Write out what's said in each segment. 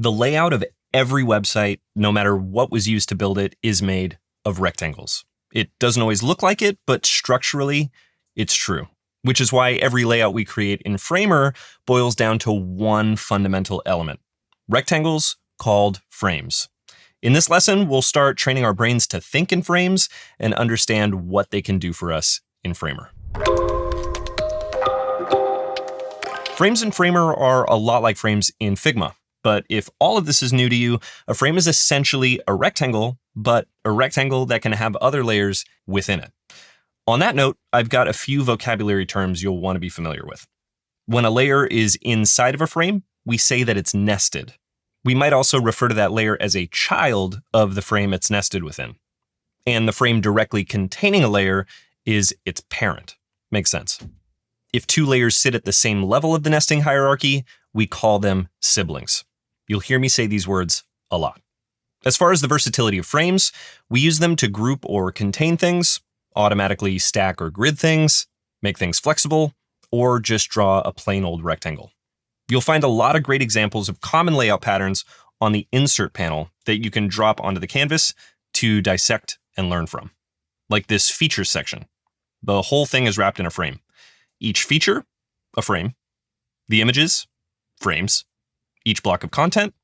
The layout of every website, no matter what was used to build it, is made of rectangles. It doesn't always look like it, but structurally, it's true. Which is why every layout we create in Framer boils down to one fundamental element: rectangles called frames. In this lesson, we'll start training our brains to think in frames and understand what they can do for us in Framer. Frames in Framer are a lot like frames in Figma. But if all of this is new to you, a frame is essentially a rectangle, but a rectangle that can have other layers within it. On that note, I've got a few vocabulary terms you'll want to be familiar with. When a layer is inside of a frame, we say that it's nested. We might also refer to that layer as a child of the frame it's nested within. And the frame directly containing a layer is its parent. Makes sense. If two layers sit at the same level of the nesting hierarchy, we call them siblings. You'll hear me say these words a lot. As far as the versatility of frames, we use them to group or contain things, automatically stack or grid things, make things flexible, or just draw a plain old rectangle. You'll find a lot of great examples of common layout patterns on the Insert panel that you can drop onto the canvas to dissect and learn from. Like this Features section. The whole thing is wrapped in a frame. Each feature, a frame. The images, frames. Each block of content,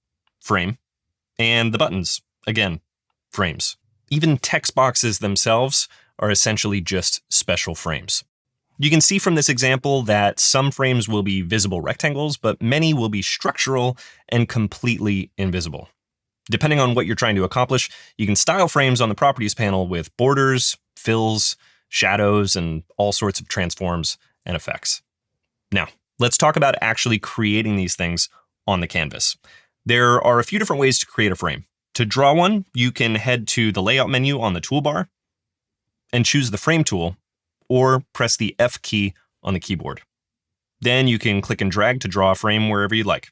frame. And the buttons, again, frames. Even text boxes themselves are essentially just special frames. You can see from this example that some frames will be visible rectangles, but many will be structural and completely invisible. Depending on what you're trying to accomplish, you can style frames on the Properties panel with borders, fills, shadows, and all sorts of transforms and effects. Now, let's talk about actually creating these things on the canvas. There are a few different ways to create a frame. To draw one, you can head to the Layout menu on the toolbar and choose the Frame tool, or press the F key on the keyboard. Then you can click and drag to draw a frame wherever you like.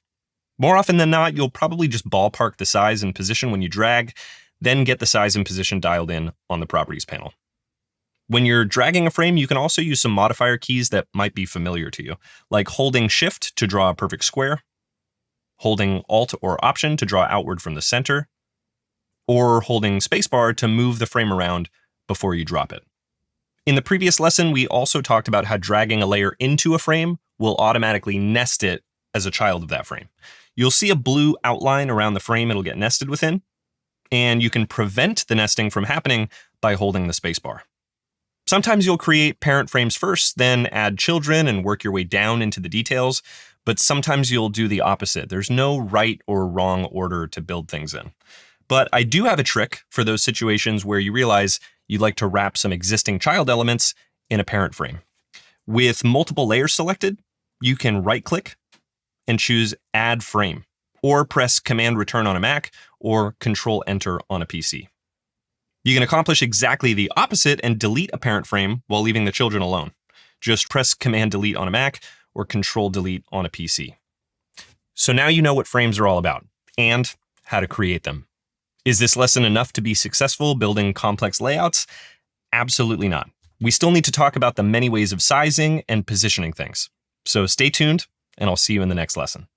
More often than not, you'll probably just ballpark the size and position when you drag, then get the size and position dialed in on the Properties panel. When you're dragging a frame, you can also use some modifier keys that might be familiar to you, like holding Shift to draw a perfect square, holding Alt or Option to draw outward from the center, or holding Spacebar to move the frame around before you drop it. In the previous lesson, we also talked about how dragging a layer into a frame will automatically nest it as a child of that frame. You'll see a blue outline around the frame it'll get nested within, and you can prevent the nesting from happening by holding the spacebar. Sometimes you'll create parent frames first, then add children and work your way down into the details, but sometimes you'll do the opposite. There's no right or wrong order to build things in. But I do have a trick for those situations where you realize you'd like to wrap some existing child elements in a parent frame. With multiple layers selected, you can right-click and choose Add Frame, or press Command-Return on a Mac or Control-Enter on a PC. You can accomplish exactly the opposite and delete a parent frame while leaving the children alone. Just press Command-Delete on a Mac or Control-Delete on a PC. So now you know what frames are all about and how to create them. Is this lesson enough to be successful building complex layouts? Absolutely not. We still need to talk about the many ways of sizing and positioning things. So stay tuned, and I'll see you in the next lesson.